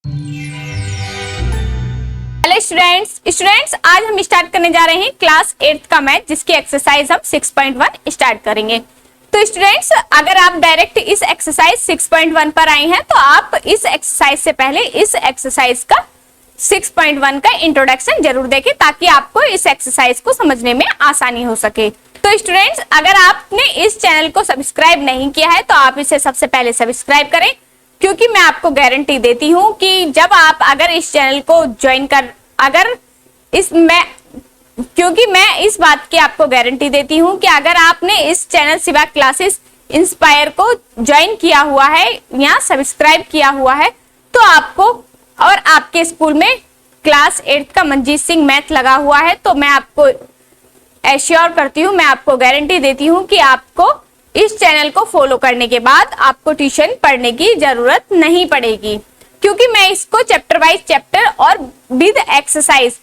Hello students आज हम start करने जा रहे हैं क्लास 8th का मैथ, जिसकी एक्सरसाइज हम 6.1 स्टार्ट करेंगे। तो स्टूडेंट्स, अगर आप डायरेक्ट इस एक्सरसाइज 6.1 पर आए हैं तो आप इस एक्सरसाइज से पहले इस एक्सरसाइज का 6.1 का इंट्रोडक्शन जरूर देखें, ताकि आपको इस एक्सरसाइज को समझने में आसानी हो सके। तो स्टूडेंट्स, अगर आपने इस चैनल को सब्सक्राइब नहीं किया है तो आप इसे सबसे पहले सब्सक्राइब करें, क्योंकि मैं आपको गारंटी देती हूं कि जब आप अगर इस चैनल को ज्वाइन कर क्योंकि मैं इस बात की आपको गारंटी देती हूं कि अगर आपने इस चैनल शिवा क्लासेस इंस्पायर को ज्वाइन किया हुआ है या सब्सक्राइब किया हुआ है तो आपको और आपके स्कूल में क्लास 8 का मंजीत सिंह मैथ लगा हुआ है, तो मैं आपको एश्योर करती हूँ, मैं आपको गारंटी देती हूँ कि आपको इस चैनल को फॉलो करने के बाद आपको ट्यूशन पढ़ने की जरूरत नहीं पड़ेगी, क्योंकि मैं इसको चैप्टर वाइज चैप्टर और with exercise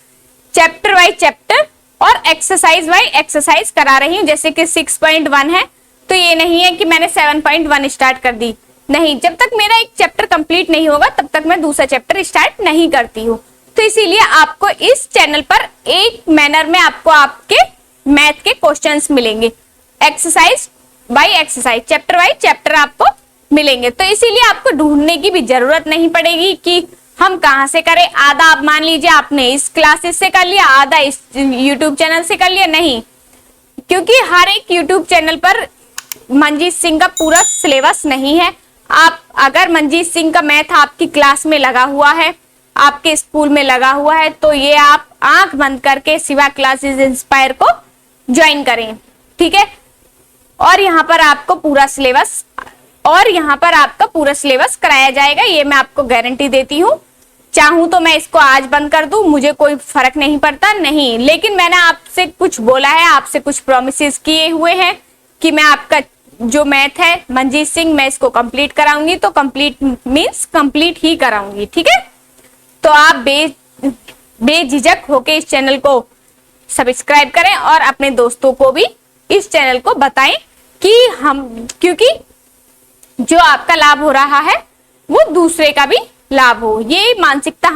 chapter wise chapter और एक्सरसाइज वाइज एक्सरसाइज करा रही हूँ। जैसे कि 6.1 है तो ये नहीं है कि मैंने 7.1 स्टार्ट कर दी, नहीं, जब तक मेरा एक चैप्टर कंप्लीट नहीं होगा तब तक मैं दूसरा चैप्टर स्टार्ट नहीं करती हूँ। तो इसीलिए आपको इस चैनल पर एक मैनर में आपको आपके मैथ के क्वेश्चंस मिलेंगे, exercise by exercise chapter wise chapter आपको मिलेंगे। तो इसीलिए आपको ढूंढने की भी जरूरत नहीं पड़ेगी कि हम कहां से करें। आधा आप मान लीजिए आपने इस क्लासेस से कर लिया, आधा इस यूट्यूब चैनल से कर लिया, नहीं, क्योंकि हर एक यूट्यूब चैनल पर मंजीत सिंह का पूरा सिलेबस नहीं है। आप अगर मंजीत सिंह का मैथ आपकी क्लास में लगा हुआ है, आपके स्कूल में लगा हुआ है, तो ये आप आंख बंद करके शिवा क्लासेस इंस्पायर को ज्वाइन करें, ठीक है। और यहाँ पर आपका पूरा सिलेबस कराया जाएगा, ये मैं आपको गारंटी देती हूँ। चाहूं तो मैं इसको आज बंद कर दूं, मुझे कोई फर्क नहीं पड़ता, नहीं, लेकिन मैंने आपसे कुछ बोला है, आपसे कुछ प्रॉमिसेस किए हुए हैं कि मैं आपका जो मैथ है मंजीत सिंह, मैं इसको कंप्लीट कराऊंगी, तो कंप्लीट मींस कंप्लीट ही कराऊंगी, ठीक है। तो आप बेझिझक होके इस चैनल को सब्सक्राइब करें और अपने दोस्तों को भी इस चैनल को बताएं क्योंकि जो आपका लाभ हो रहा है वो दूसरे का भी लाभ हो। ये मानसिकता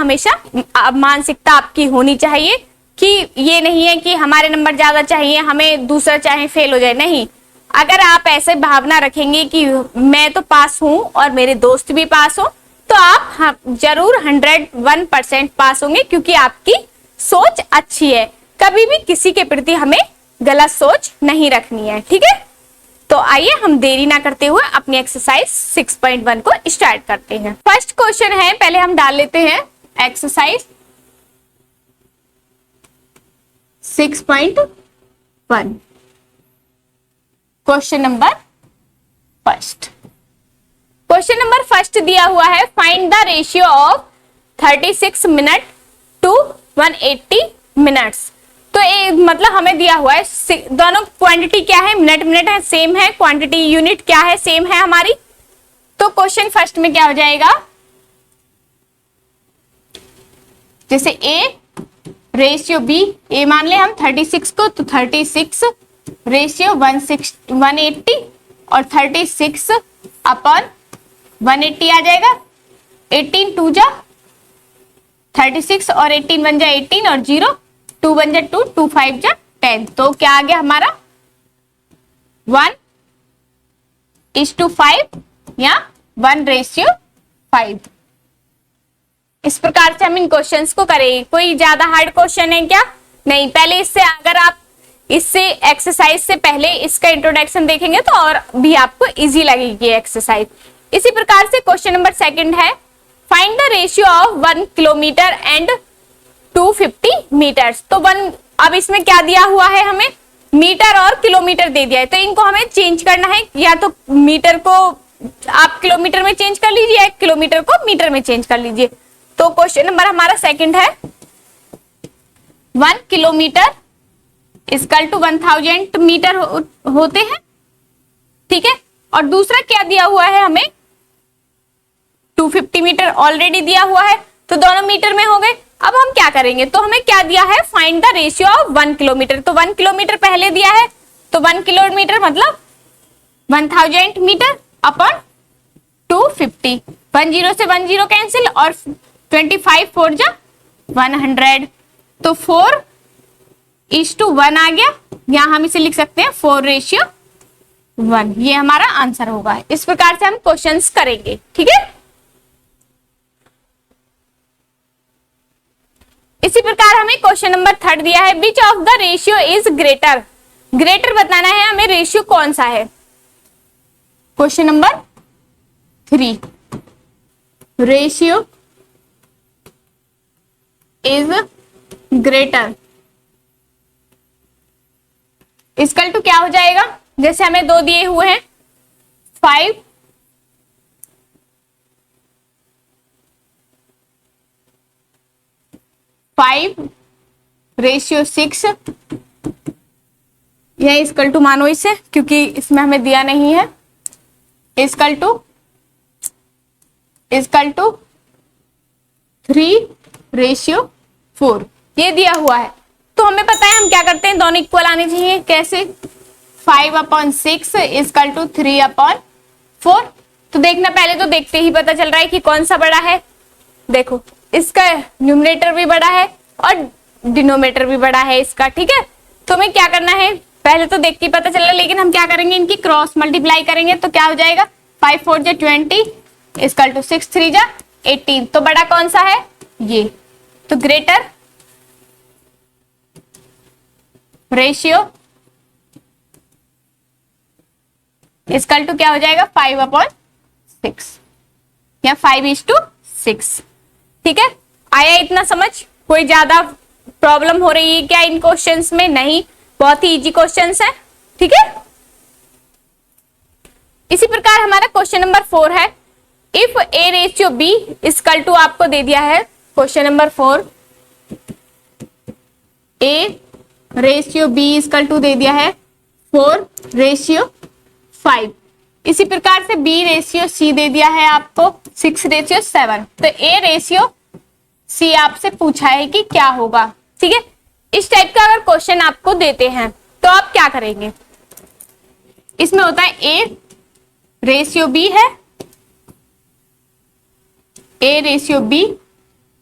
आपकी होनी चाहिए कि ये नहीं है कि हमारे नंबर ज्यादा चाहिए, हमें दूसरा चाहे फेल हो जाए, नहीं। अगर आप ऐसे भावना रखेंगे कि मैं तो पास हूं और मेरे दोस्त भी पास हो, तो आप जरूर 101% पास होंगे, क्योंकि आपकी सोच अच्छी है। कभी भी किसी के प्रति हमें गलत सोच नहीं रखनी है, ठीक है। तो आइए हम देरी ना करते हुए अपनी एक्सरसाइज 6.1 को स्टार्ट करते हैं। फर्स्ट क्वेश्चन है, पहले हम डाल लेते हैं एक्सरसाइज 6.1 क्वेश्चन नंबर फर्स्ट दिया हुआ है, find the ratio of 36 minute to 180 minutes. तो मतलब हमें दिया हुआ है, दोनों क्वांटिटी क्या है, मिनट है, सेम है, क्वांटिटी यूनिट क्या है, सेम है हमारी। तो क्वेश्चन फर्स्ट में क्या हो जाएगा, जैसे ए रेशियो बी, ए मान ले हम 36 को, तो 36 रेशियो 180 और 36 अपॉन 180 आ जाएगा। 18 2 जा 36 और 18 बन जाए 18 और 0 2 बन जा 2 2 5 जा 10। तो क्या आ गया हमारा 1:5 या 1:5। इस प्रकार से हम इन क्वेश्चंस को करेंगे। कोई ज्यादा हार्ड क्वेश्चन है क्या? नहीं। पहले इससे अगर आप इससे एक्सरसाइज से पहले इसका इंट्रोडक्शन देखेंगे तो और भी आपको इजी लगेगी एक्सरसाइज। इसी प्रकार से क्वेश्चन नंबर सेकंड है, find the ratio of 1 kilometre and 250 metres. तो अब इसमें क्या दिया हुआ है, हमें मीटर और किलोमीटर दे दिया है, तो इनको हमें चेंज करना है। या तो मीटर को आप किलोमीटर में चेंज कर लीजिए या किलोमीटर को मीटर में चेंज कर लीजिए। तो क्वेश्चन नंबर हमारा सेकंड है, 1 किलोमीटर इक्वल टू 1000 मीटर होते हैं, ठीक है। और दूसरा क्या दिया हुआ है हमें, 250 मीटर ऑलरेडी दिया हुआ है, तो दोनों मीटर में हो गए। अब हम क्या करेंगे, तो हमें क्या दिया है, find the ratio of 1 kilometre. तो 1 किलोमीटर पहले दिया है, तो 1 किलोमीटर मतलब 1000 मीटर अपॉन 250। 10 से 10 कैंसिल और 25 4 जा 100, तो 4:1 आ गया। यहां हम इसे लिख सकते हैं 4:1। ये हमारा आंसर होगा। इस प्रकार से हम क्वेश्चंस करेंगे, ठीक है। इसी प्रकार हमें क्वेश्चन नंबर 3 दिया है, which of the ratio is greater. Greater बताना है हमें, रेशियो कौन सा है। Question number 3, ratio is greater equal to क्या हो जाएगा, जैसे हमें 2 दिए हुए हैं, 5 5:6, यह इक्वल टू मानो इसे, क्योंकि इसमें हमें दिया नहीं है, इक्वल टू 3:4, ये दिया हुआ है। तो हमें पता है हम क्या करते हैं, दोनों इक्वल आने चाहिए। कैसे, 5/6 इक्वल टू 3/4। तो देखना, पहले तो देखते ही पता चल रहा है कि कौन सा बड़ा है। देखो, इसका न्यूमरेटर भी बड़ा है और डिनोमिनेटर भी बड़ा है इसका, ठीक है। तो हमें क्या करना है, पहले तो देख के पता चल रहा है, लेकिन हम क्या करेंगे, इनकी क्रॉस मल्टीप्लाई करेंगे। तो क्या हो जाएगा, 5 4 जा 20 इक्वल टू 6 3 जा 18। तो बड़ा कौन सा है, ये। तो ग्रेटर रेशियो इक्वल टू क्या हो जाएगा, 5/6 या 5:6, ठीक है। आया इतना समझ, कोई ज्यादा प्रॉब्लम हो रही है क्या इन क्वेश्चंस में? नहीं, बहुत ही इजी क्वेश्चंस है, ठीक है। इसी प्रकार हमारा क्वेश्चन नंबर 4 है, इफ A/B इक्वल टू, आपको दे दिया है question number 4, A/B equal to दे दिया है 4:5। इसी प्रकार से B/C दे दिया है आपको 6:7। तो A/C आपसे पूछा है कि क्या होगा, ठीक है। इस टाइप का अगर क्वेश्चन आपको देते हैं तो आप क्या करेंगे, इसमें होता है A/B है, A/B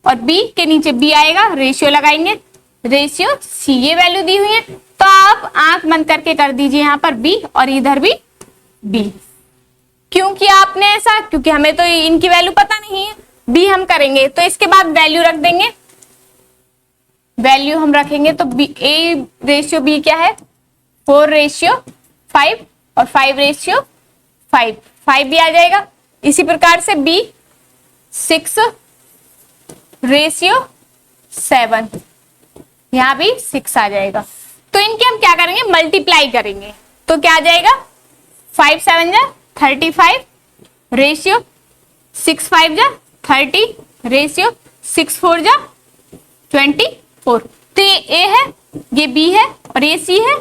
और B के नीचे B आएगा, रेशियो लगाएंगे, रेशियो C, ये वैल्यू दी हुई है। तो आप आंख बंद करके कर दीजिए यहां पर B और इधर भी B। क्यों किया आपने ऐसा, क्योंकि हमें तो इनकी वैल्यू पता नहीं है। B हम करेंगे तो इसके बाद वैल्यू रख देंगे, वैल्यू हम रखेंगे तो A/B क्या है, 4:5 और 5:5, 5 भी आ जाएगा। इसी प्रकार से B 6:7, यहां भी 6 आ जाएगा। तो इनके हम क्या करेंगे, मल्टीप्लाई करेंगे। तो क्या आ जाएगा, 5 7 जा 35, रेशियो 6 5 जा 30, रेशियो 6 4 जा 24। तो ये A है, ये B है और ये C है।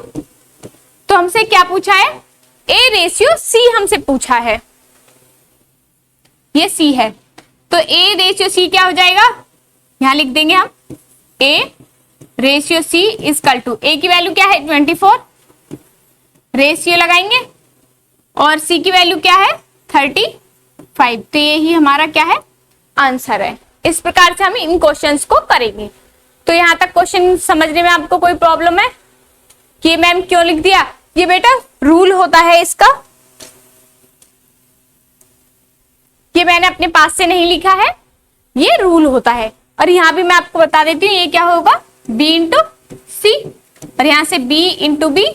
तो हमसे क्या पूछा है, A/C हमसे पूछा है, ये C है। तो A/C क्या हो जाएगा, यहां लिख देंगे हम A/C इक्वल टू, A की वैल्यू क्या है 24, रेशियो लगाएंगे और C की वैल्यू क्या है 35। तो यही हमारा क्या है, आंसर है। इस प्रकार से हम इन क्वेश्चंस को करेंगे। तो यहां तक क्वेश्चन समझने में आपको कोई प्रॉब्लम है कि मैम क्यों लिख दिया? ये बेटा रूल होता है इसका, ये मैंने अपने पास से नहीं लिखा है, ये रूल होता है। और यहां भी मैं आपको बता देती हूँ, ये क्या होगा, B इंटू C, और यहां से B इंटू B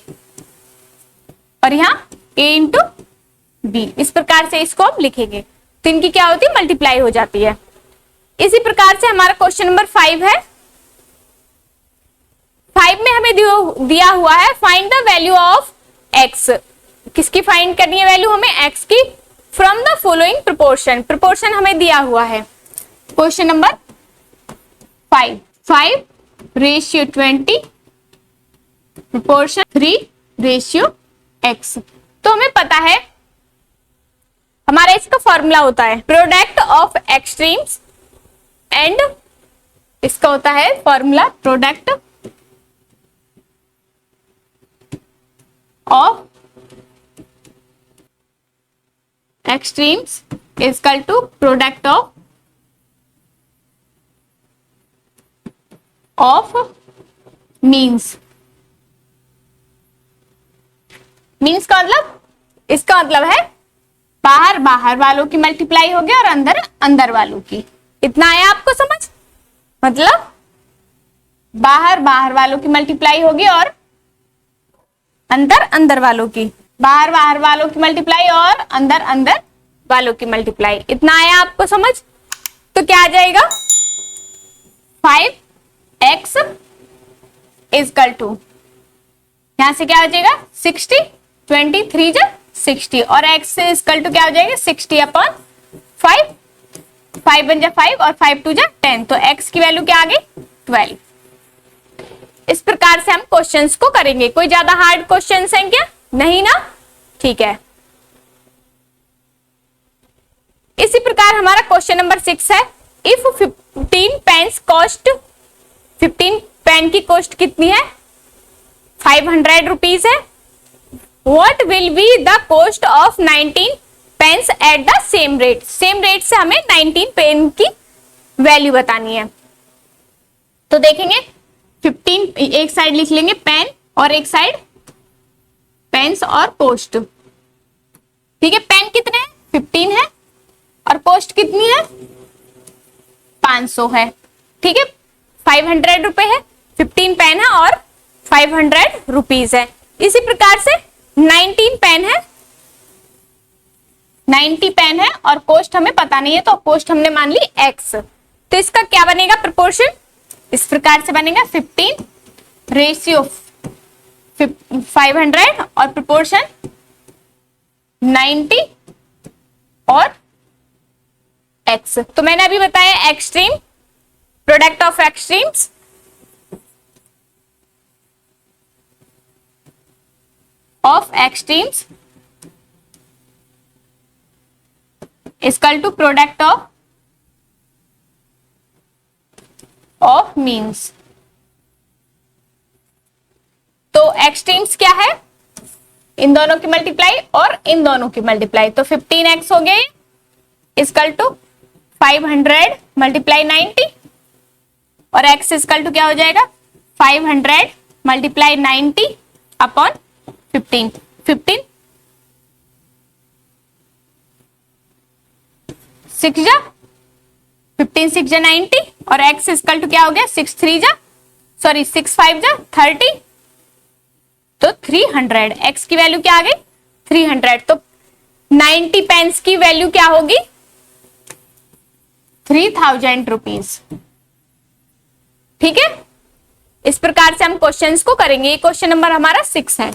और यहां A इंटू B। इस प्रकार से इसको हम लिखेंगे तो इनकी क्या होती है, मल्टीप्लाई हो जाती है। इसी प्रकार से हमारा क्वेश्चन नंबर 5 है। 5 में हमें दिया हुआ है, find the value of x। किसकी फाइंड करनी है वैल्यू, हमें x की, from the following proportion. Proportion हमें दिया हुआ है क्वेश्चन नंबर 5, 5:20, प्रोपोर्शन 3:x। तो हमें पता है हमारा इसका फॉर्मूला होता है प्रोडक्ट ऑफ एक्सट्रीम्स, एंड इसका होता है formula product of extremes equal to product of of means. Means का मतलब, इसका मतलब है बाहर बाहर वालों की मल्टीप्लाई होगी और अंदर अंदर वालों की। इतना आया आपको समझ? मतलब बाहर बाहर वालों की मल्टीप्लाई होगी और अंदर अंदर वालों की, बाहर बाहर वालों की मल्टीप्लाई और अंदर अंदर वालों की मल्टीप्लाई। इतना आया आपको समझ? तो क्या आ जाएगा? 5x इजकल टू, यहां से क्या हो जाएगा 60, 23 जा 60 और x से इजकल टू क्या हो जाएगा 60 अपॉन 5, 5 बन जा 5 और 5 2 जा 10, तो x की वैल्यू क्या आ गई 12। इस प्रकार से हम क्वेश्चंस को करेंगे। कोई ज्यादा हार्ड क्वेश्चंस हैं क्या? नहीं ना? ठीक है। इसी प्रकार हमारा क्वेश्चन नंबर 6 है, इफ 15 पेन्स कॉस्ट, 15 पेन की कॉस्ट कितनी है 500 रुपीज है, what will be the cost of 19 pens at the same rate. Same rate से हमें 19 पेन की वैल्यू बतानी है। तो देखेंगे 15 एक साइड लिख लेंगे पेन और एक साइड पेन्स और कॉस्ट। ठीक है, पेन कितने हैं 15 है और कॉस्ट कितनी है 500 है। ठीक है, 500 रुपए है, 15 पेन है और 500 रुपीज है। इसी प्रकार से 19 पेन है, 90 पेन है और कॉस्ट हमें पता नहीं है, तो कॉस्ट हमने मान ली x। तो इसका क्या बनेगा प्रोपोर्शन? इस प्रकार से बनेगा 15 रेशियो 500 और प्रोपोर्शन 90 और x। तो मैंने अभी बताया extreme, product of extremes of extremes equal to product of means. तो एक्सट्रीम्स क्या है? इन दोनों की मल्टीप्लाई और इन दोनों की मल्टीप्लाई। तो 15x हो गया इक्वल टू 500 मल्टीप्लाई 90 और x इक्वल टू क्या हो जाएगा 500 मल्टीप्लाई 90 अपॉन 15। 15 6 जा 15 6 जा 90 और x इक्वल टू क्या हो गया 6 3 जा सॉरी 6 5 जा 30, तो 300। x की वैल्यू क्या आ गई 300। तो 90 पेन्स की वैल्यू क्या होगी 3000 रुपीज। ठीक है, इस प्रकार से हम क्वेश्चंस को करेंगे। ये क्वेश्चन नंबर हमारा 6 है।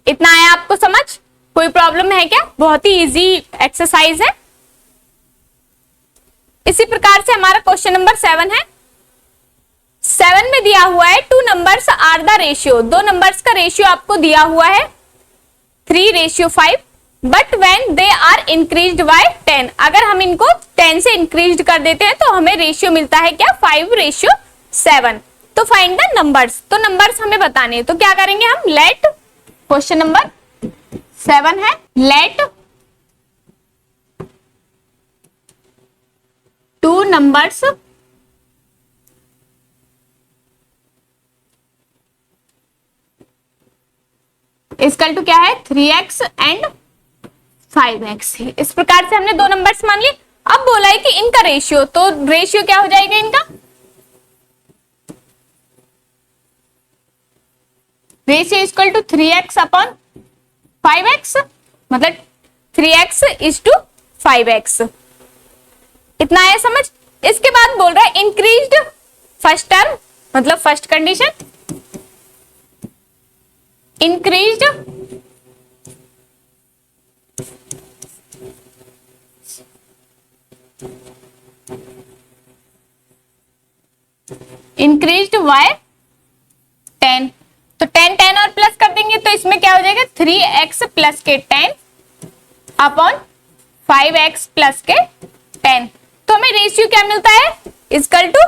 इतना आया आपको समझ? कोई प्रॉब्लम है क्या? बहुत ही इजी एक्सरसाइज है। इसी प्रकार से हमारा क्वेश्चन नंबर 7 है। 7 में दिया हुआ है 2 numbers are the ratio. 2 numbers का रेशियो आपको दिया हुआ है 3:5, but when they are increased by 10। अगर हम इनको 10 से इंक्रीज कर देते हैं तो हमें रेशियो मिलता है क्या 5:7। तो फाइंड द नंबर्स। तो नंबर्स हमें बताने हैं, तो क्या करेंगे हम, लेट, क्वेश्चन नंबर 7 है, लेट 2 नंबर्स इक्वल टू क्या है 3x एंड 5x। इस प्रकार से हमने 2 नंबर्स मान लिए। अब बोला है कि इनका रेशियो, तो रेशियो क्या हो जाएगा इनका, ratio equal to 3x upon 5x, मतलब 3x इज टू 5x। इतना है समझ? इसके बाद बोल रहा है इंक्रीज्ड फर्स्ट टर्म, मतलब first condition, increased increased by 10। तो 10 10 और प्लस कर देंगे तो इसमें क्या हो जाएगा 3x प्लस के 10 अपॉन 5x प्लस के 10। तो हमें रेशियो क्या मिलता है इक्वल टू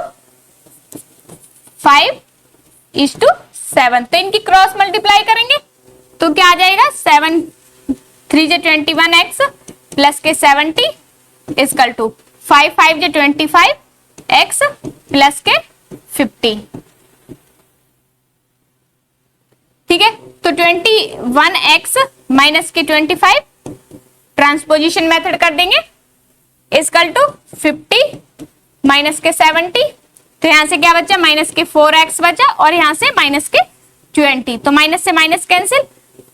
5:7। तो इनकी क्रॉस मल्टीप्लाई करेंगे तो क्या आ जाएगा 7 3 21x प्लस के 70 इक्वल टू 5 5 जो 25 x प्लस के 50, ठीक है। तो 21x माइनस के 25 ट्रांसपोजिशन मेथड कर देंगे, इक्वल टू 50 माइनस के 70, तो यहां से क्या बचा, माइनस के 4x बचा और यहां से माइनस के 20, तो माइनस से माइनस कैंसिल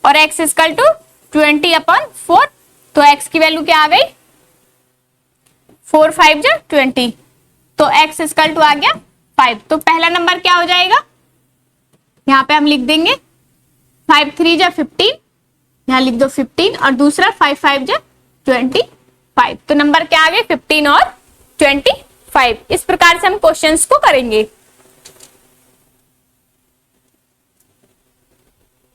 और x इक्वल टू 20/4, तो x की वैल्यू क्या आ गई, 4 5 जो 20, तो x इक्वल टू आ गया 5। तो पहला नंबर क्या हो जाएगा, यहाँ पे हम लिख देंगे 5 3 जो 15, यहाँ लिख दो 15 और दूसरा 5 5 जो 25, तो नंबर क्या आ गए 15 और 25। इस प्रकार से हम क्वेश्चंस को करेंगे।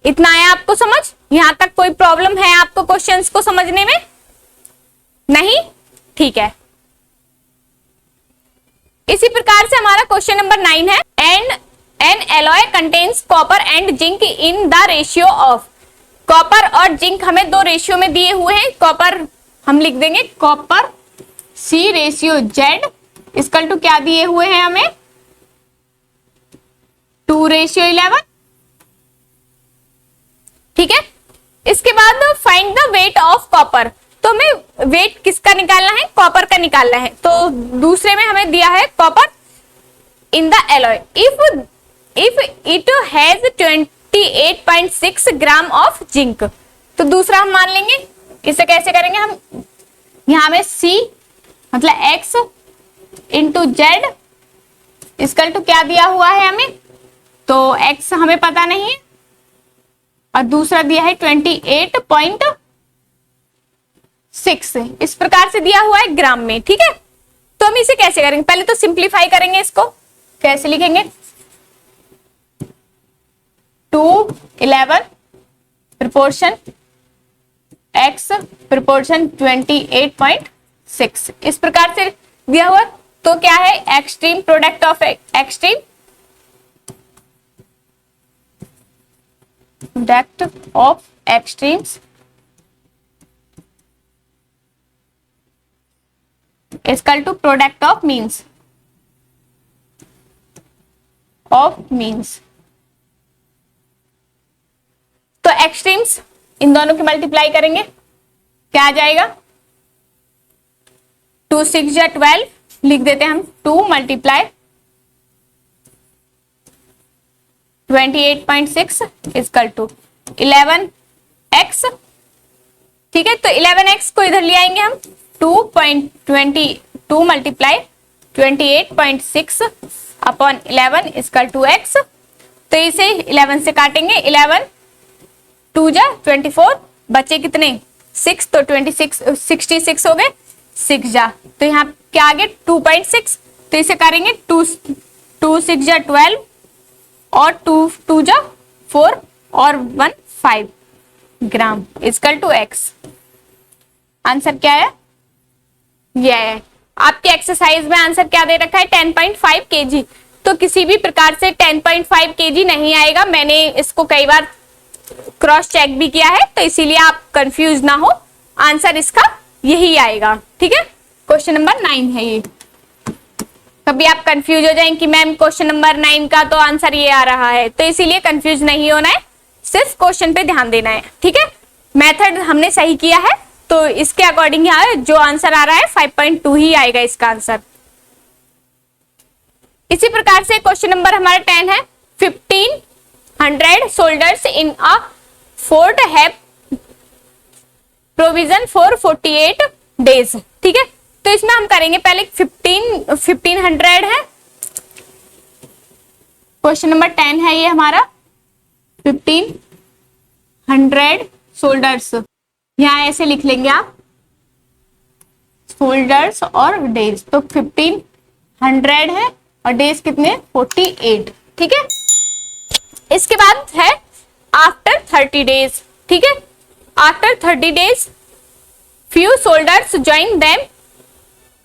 इतना आया आपको समझ, यहां तक कोई प्रॉब्लम है आपको क्वेश्चंस को समझने में? नहीं, ठीक है। इसी प्रकार से हमारा क्वेश्चन नंबर 9 है, N alloy contains copper and zinc in the ratio of, copper और जिंक हमें दो रेशियो में दिए हुए हैं, कॉपर हम लिख देंगे copper C ratio Z equal to क्या दिए हुए हैं हमें, 2:11, ठीक है। इसके बाद find the weight of copper, तो हमें वेट किसका निकालना है, कॉपर का निकालना है। तो दूसरे में हमें दिया है copper in the alloy if it has 28.6 gram of zinc, तो दूसरा हम मान लेंगे। इसे कैसे करेंगे हम, यहां में C मतलब x into Z equal to क्या दिया हुआ है हमें, तो x हमें पता नहीं है और दूसरा दिया है 28.6, इस प्रकार से दिया हुआ है ग्राम में, ठीक है। तो हम इसे कैसे करेंगे, पहले तो सिंप्लीफाई करेंगे, इसको कैसे लिखेंगे, 211 प्रोपोर्शन x प्रोपोर्शन 28.6, इस प्रकार से दिया हुआ। तो क्या है, extreme product of extreme product of extremes equal to product of means तो एक्सट्रीम्स इन दोनों की मल्टीप्लाई करेंगे, क्या आ जाएगा, 2 6 या 12 लिख देते हैं हम, 2 मल्टीप्लाई 28.6 इक्वल टू 11x, ठीक है। तो 11x को इधर ले आएंगे हम, 2 multiply 28.6 upon 11 equal to x, तो इसे 11 से काटेंगे, 11 2 जा 24, बचे कितने 6, तो 66 हो गए, 6 जा, तो यहाँ क्या आ गया 2.6, तो इसे करेंगे 2 6 जा 12 और 2 जा 4 और 1 5 ग्राम इक्वल टू x। आंसर क्या है, ये है आपके एक्सरसाइज में आंसर क्या दे रखा है, 10.5 kg। तो किसी भी प्रकार से 10.5 kg नहीं आएगा, मैंने इसको कई बार क्रॉस चेक भी किया है, तो इसीलिए आप कंफ्यूज ना हो, आंसर इसका यही आएगा, ठीक है। क्वेश्चन नंबर 9 है ये। कभी आप कंफ्यूज हो जाएं कि मैम क्वेश्चन नंबर 9 का तो आंसर ये आ रहा है, तो इसीलिए कंफ्यूज नहीं होना है, सिर्फ क्वेश्चन पे ध्यान देना है, ठीक है। मेथड हमने सही किया है, तो इसके अकॉर्डिंग यहाँ जो आंसर आ रहा है 5.2 ही आएगा इसका आंसर। इसी प्रकार से क्वेश्चन नंबर हमारा 10 है, 1500 soldiers in a fort have provision for 48 days, ठीक है। तो इसमें हम करेंगे पहले 1500 है, क्वेश्चन नंबर 10 है ये हमारा, 1500 सोल्जर्स, यहां ऐसे लिख लेंगे आप सोल्जर्स और डेज, तो 1500 है और डेज कितने 48, ठीक है। इसके बाद है आफ्टर 30 डेज, ठीक है। After 30 days few soldiers join them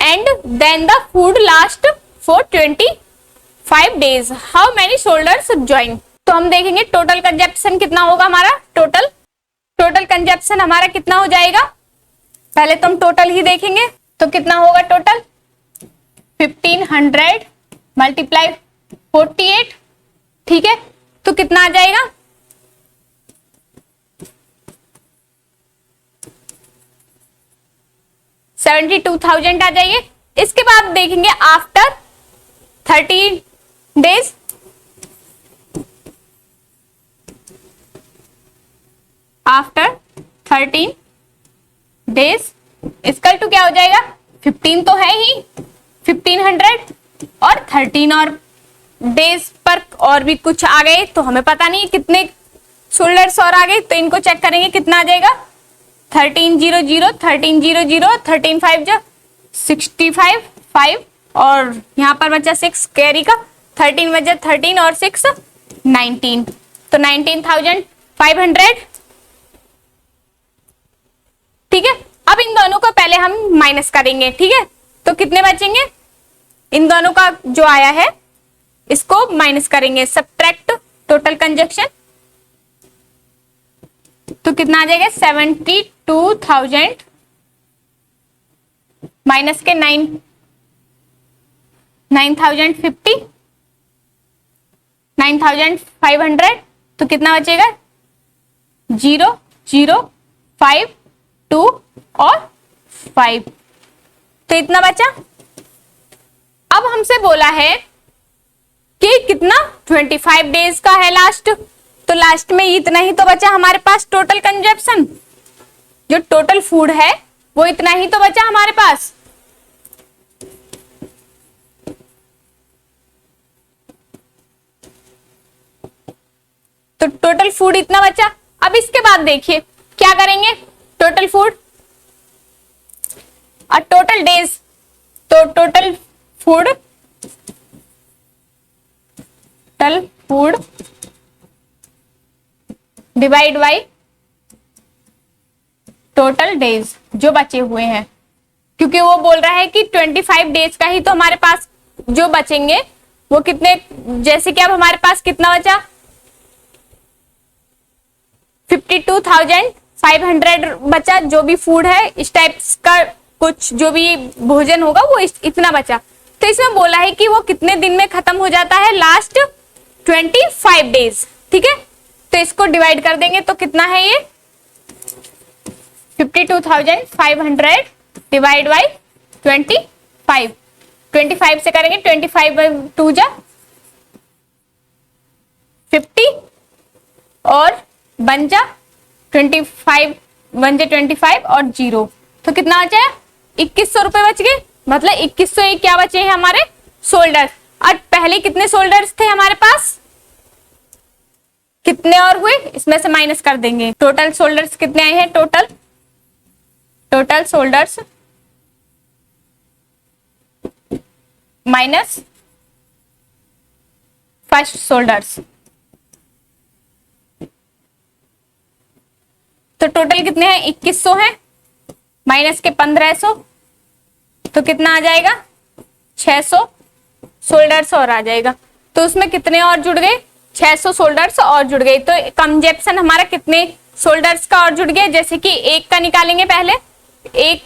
and then the food last for 25 days. How many soldiers join? तो हम देखेंगे टोटल कंजप्शन कितना होगा हमारा, टोटल कंजप्शन हमारा कितना हो जाएगा, पहले तो हम टोटल ही देखेंगे, तो कितना होगा टोटल 1500 मल्टीप्लाई 48, ठीक है, तो कितना आ जाएगा? 72,000 आ जाइए। इसके बाद देखेंगे after 30 days, after 13 days equal to क्या हो जाएगा? 15 तो है ही, 1500 और 13 और डेज पर और भी कुछ आ गए तो हमें पता नहीं कितने शोल्डर्स और आ गए, तो इनको चेक करेंगे कितना आ जाएगा। 1300, 1300, 13 5 जा 65 5 और यहाँ पर बचा 6 कैरी का, 13 बचा 13 और 6 19, तो 19,500, ठीक है। अब इन दोनों को पहले हम माइनस करेंगे, ठीक है, तो कितने बचेंगे? इन दोनों का जो आया है इसको माइनस करेंगे, सब्ट्रैक्ट टोटल कंजक्शन, तो कितना आ जाएगा? 72,000 माइनस के 9,050, 9,500, तो कितना बचेगा? 0 0 5 2 और 5, तो इतना बचा। अब हमसे बोला है कि कितना? 25 डेज का है लास्ट, तो लास्ट में इतना ही तो बचा हमारे पास टोटल कंजप्शन, जो टोटल फूड है वो इतना ही तो बचा हमारे पास। तो टोटल फूड इतना बचा। अब इसके बाद देखिए क्या करेंगे, टोटल फूड और टोटल डेज, तो total food divide by total days जो बचे हुए हैं, क्योंकि वो बोल रहा है कि 25 डेज का ही तो हमारे पास जो बचेंगे वो कितने, जैसे कि अब हमारे पास कितना बचा? 52,500 बचा, जो भी फूड है इस टाइप का कुछ जो भी भोजन होगा वो इतना बचा। तो इसमें बोला है कि वो कितने दिन में खत्म हो जाता है? लास्ट 25 डेज, ठीक है। तो इसको डिवाइड कर देंगे तो कितना है ये? 52,500 डिवाइड बाई 25, 25 से करेंगे 25 2 जा 50 और 1 जा 25, 1 जा 25 और 0, तो कितना बचा? 2100 रुपए बच गए। मतलब 2100 क्या बचे हैं हमारे? शोल्डर। और पहले कितने शोल्डर्स थे हमारे पास? कितने और हुए? इसमें से माइनस कर देंगे। टोटल शोल्डर्स कितने आए हैं? Total shoulders minus first shoulders, तो टोटल कितने हैं? 2100 है, माइनस के 1500, तो कितना आ जाएगा? 600 शोल्डर्स और आ जाएगा। तो उसमें कितने और जुड़ गए? 600 शोल्डर्स और जुड़ गए। तो कंजप्शन हमारा कितने शोल्डर्स का और जुड़ गया? जैसे कि एक का निकालेंगे पहले, एक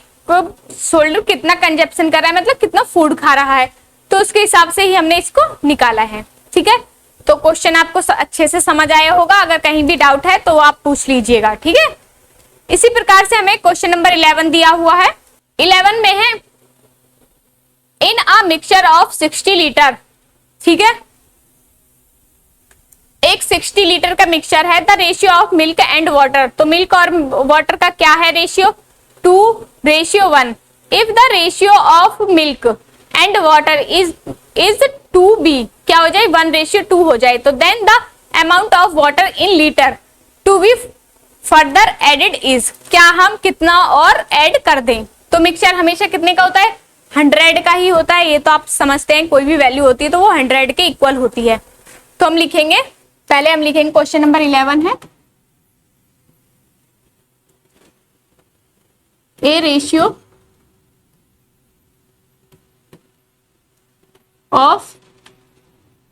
शोल्डर कितना कंजप्शन कर रहा है, मतलब कितना फूड खा रहा है, तो उसके हिसाब से ही हमने इसको निकाला है, ठीक है। तो क्वेश्चन आपको अच्छे से समझ आया होगा, अगर कहीं भी डाउट है तो आप पूछ लीजिएगा, ठीक है। इसी प्रकार से हमें क्वेश्चन नंबर 11 दिया हुआ है। 11 में है in a mixture of 60 litre, ठीक है, एक 60 लीटर का मिक्सचर है। The ratio of milk and water, तो मिल्क और वाटर का क्या है ratio? 2:1। If the ratio of milk and water is 2b, क्या हो जाए? 1:2 हो जाए, तो then the amount of water in litre to be further added is, क्या हम कितना और ऐड कर दें? तो मिक्सचर हमेशा कितने का होता है? 100 का ही होता है, ये तो आप समझते हैं, कोई भी वैल्यू होती है तो वो 100 के इक्वल होती है। तो हम लिखेंगे, पहले हम लिखेंगे क्वेश्चन नंबर 11 है ए ratio of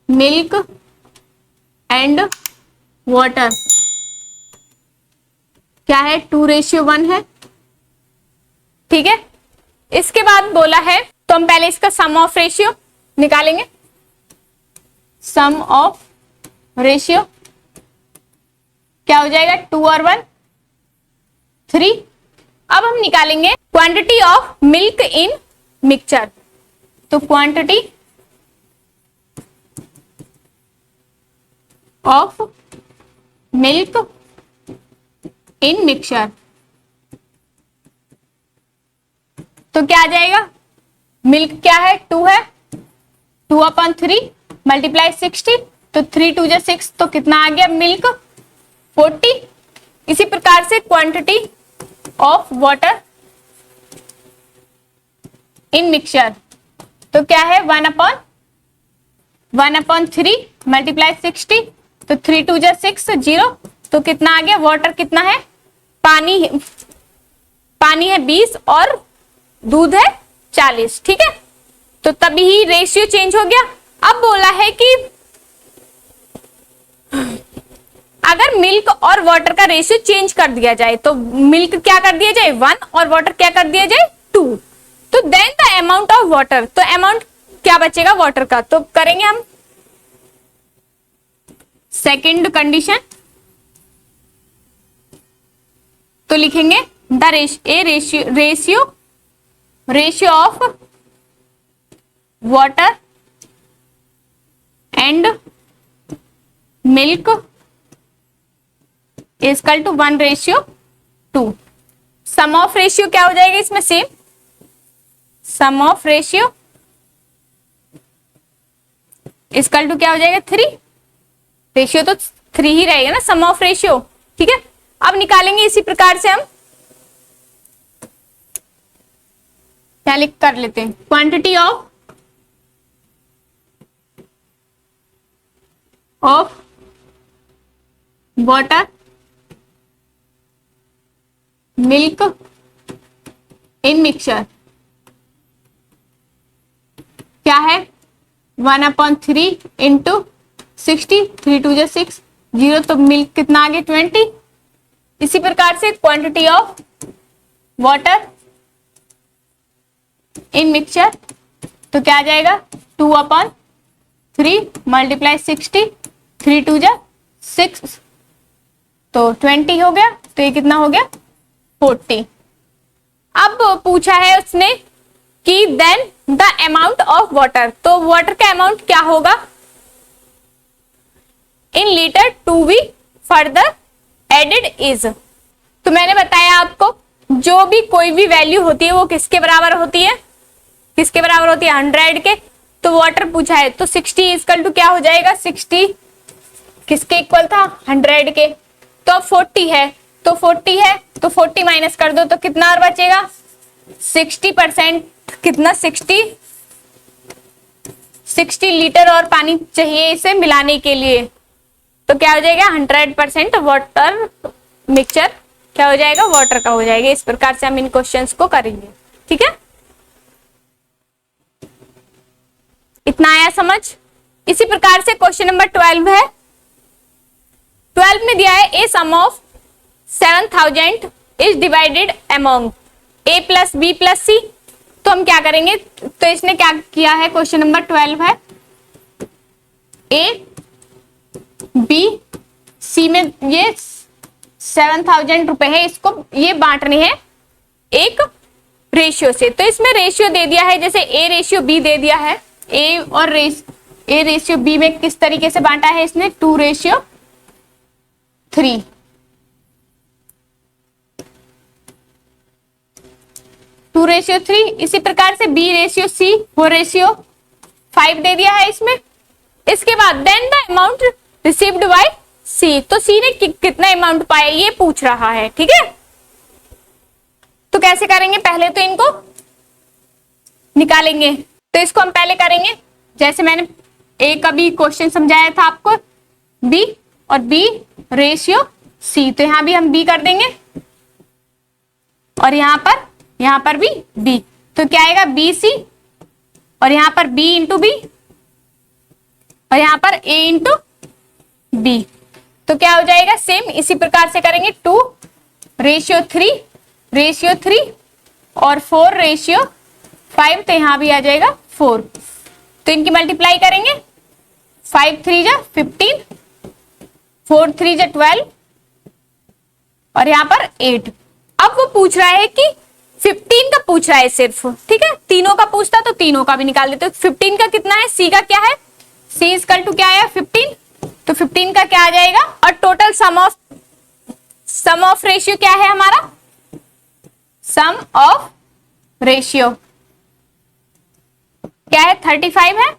milk and water क्या है? 2:1 है, ठीक है। इसके बाद बोला है तो हम पहले इसका सम ऑफ रेशियो निकालेंगे। सम ऑफ रेशियो क्या हो जाएगा, 2 और 1 3। अब हम निकालेंगे quantity of milk in mixture. तो quantity of milk in mixture, तो क्या आ जाएगा, मिल्क क्या है, 2 है, 2/3 मल्टीप्लाई 60, तो 3 2 जा 6, तो कितना आ गया मिल्क 40। इसी प्रकार से quantity of water in mixture, तो क्या है 1/3 मल्टीप्लाई 60, तो 3 2 जा 6 0, तो कितना आ गया, वाटर कितना है, पानी है 20 और दूध है 40। ठीक है, तो तभी ही रेशियो चेंज हो गया। अब बोला है कि अगर मिल्क और वाटर का रेशियो चेंज कर दिया जाए, तो मिल्क क्या कर दिया जाए 1 और वाटर क्या कर दिया जाए 2, तो then the amount of water, तो अमाउंट क्या बचेगा वाटर का, तो करेंगे हम सेकंड कंडीशन, तो लिखेंगे the ratio of water and milk equal to 1:2। Sum of ratio क्या हो जाएगा इसमें, same sum of ratio equal to क्या हो जाएगा 3, रेशियो तो 3 ही रहेगा ना, सम ऑफ रेशियो। ठीक है, अब निकालेंगे इसी प्रकार से हम क्या लिख कर लेते हैं, quantity of water milk in mixture क्या है 1/3 इंटू 60, 3 2 जा 6 0, तो मिल्क कितना आ गया 20। इसी प्रकार से quantity of water in mixture, तो क्या आ जाएगा 2/3 मल्टीप्लाई 60, 3 2 जा 6, तो 20 हो गया, तो ये कितना हो गया 40। अब पूछा है उसने कि then the amount of water, तो वाटर का अमाउंट क्या होगा in litre to be further added is. तो मैंने बताया आपको जो भी कोई भी वैल्यू होती है वो किसके बराबर होती है, 100 के। तो वाटर पूछा है तो 60 इक्वल टू क्या हो जाएगा, 60 किसके इक्वल था 100 के, तो अब 40 है तो 40 है तो 40 माइनस कर दो तो कितना और बचेगा 60%, कितना 60 लीटर और पानी चाहिए इसे मिलाने के लिए, तो क्या हो जाएगा 100% वाटर मिक्सचर क्या हो जाएगा वाटर का हो जाएगा। इस प्रकार से हम इन क्वेश्चंस को करेंगे। ठीक है, इतना आया समझ। इसी प्रकार से क्वेश्चन नंबर 12 है। 12 में दिया है a sum of 7000 is divided among A plus B plus C. तो हम क्या करेंगे, तो इसने क्या किया है, क्वेश्चन नंबर 12 है ए बी सी में ये 7000 रुपए है, इसको ये बांटने हैं एक रेशियो से। तो इसमें रेशियो दे दिया है, जैसे ए रेशियो बी दे दिया है, ए और ए रेशियो बी में किस तरीके से बांटा है इसने 2:3। 2:3। इसी प्रकार से बी रेशियो सी 4:5 दे दिया है इसमें। इसके बाद then the amount received by C, तो सी ने कितना अमाउंट पाया ये पूछ रहा है। ठीक है, तो कैसे करेंगे, पहले तो इनको निकालेंगे। तो इसको हम पहले करेंगे जैसे मैंने ए का भी क्वेश्चन समझाया था आपको, बी और बी रेशियो सी, तो यहां भी हम बी कर देंगे और यहां पर भी बी, तो क्या आएगा बी सी और यहां पर बी इंटू बी और यहां पर ए इंटू बी, तो क्या हो जाएगा सेम इसी प्रकार से करेंगे 2:3 और 4:5 5 तो यहाँ भी आ जाएगा 4। तो इनकी मल्टीप्लाई करेंगे, 5 3 जा 15, 4 3 जा 12 और यहाँ पर 8। अब वो पूछ रहा है कि 15 का पूछ रहा है सिर्फ, ठीक है, तीनों का पूछता तो तीनों का भी निकाल देते। 15 का कितना है, सी का क्या है, सी इज इक्वल टू क्या है 15, तो 15 का क्या आ जाएगा। और टोटल सम ऑफ रेशियो क्या है हमारा, सम ऑफ रेशियो क्या है 35 है,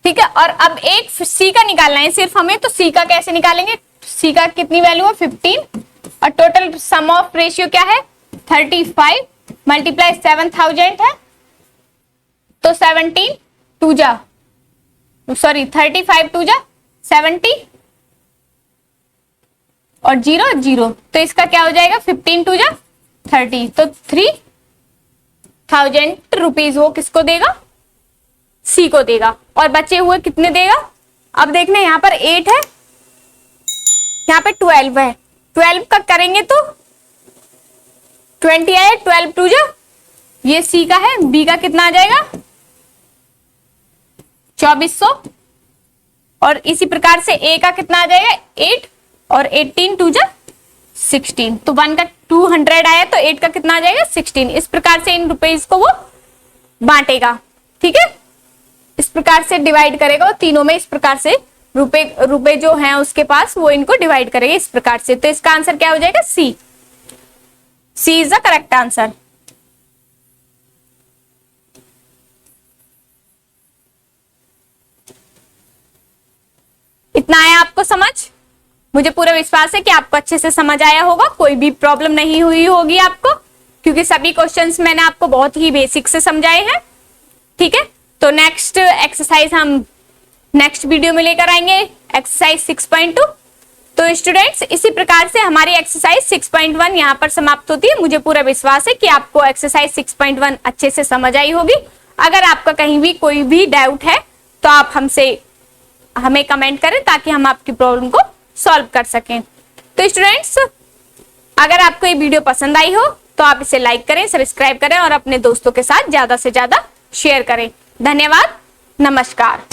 ठीक है। और अब एक सी का निकालना है सिर्फ हमें, तो सी का कैसे निकालेंगे, सी का कितनी वैल्यू है 15 और टोटल सम ऑफ रेशियो क्या है 35 मल्टीप्लाई 7000 है, तो 17 2 जा सॉरी 35 2 जा 70 और 0 0, तो इसका क्या हो जाएगा 15 2 जा 30, तो 3000 रुपीज वो किसको देगा, सी को देगा। और बचे हुए कितने देगा, अब देखना यहाँ पर 8 है, यहाँ पे 12 है, 12 का करेंगे तो 20 आए, 12 2 जा, ये सी का है, बी का कितना आ जाएगा 2400 और इसी प्रकार से ए का कितना आ जाएगा 8 और 18 2 जा 16, तो 1 का 200 आया तो 8 का कितना आ जाएगा 16। इस प्रकार से इन रुपीज को वो बांटेगा, ठीक है, इस प्रकार से डिवाइड करेगा वो तीनों में, इस प्रकार से रुपए जो हैं उसके पास वो इनको डिवाइड करेगा इस प्रकार से। तो इसका आंसर क्या हो जाएगा सी, सी इज द करेक्ट आंसर। इतना आया आपको समझ, मुझे पूरा विश्वास है कि आपको अच्छे से समझ आया होगा, कोई भी प्रॉब्लम नहीं हुई होगी आपको, क्योंकि सभी क्वेश्चंस मैंने आपको बहुत ही बेसिक से समझाए हैं, ठीक है। तो नेक्स्ट एक्सरसाइज हम नेक्स्ट वीडियो में लेकर आएंगे, एक्सरसाइज 6.2। तो स्टूडेंट्स इसी प्रकार से हमारी एक्सरसाइज 6.1 यहाँ पर समाप्त होती है। मुझे पूरा विश्वास है कि आपको एक्सरसाइज 6.1 अच्छे से समझ आई होगी। अगर आपका कहीं भी कोई भी डाउट है तो आप हमें कमेंट करें ताकि हम आपकी प्रॉब्लम को सॉल्व कर सकें। तो स्टूडेंट्स अगर आपको ये वीडियो पसंद आई हो तो आप इसे लाइक करें, सब्सक्राइब करें और अपने दोस्तों के साथ ज्यादा से ज्यादा शेयर करें। धन्यवाद, नमस्कार।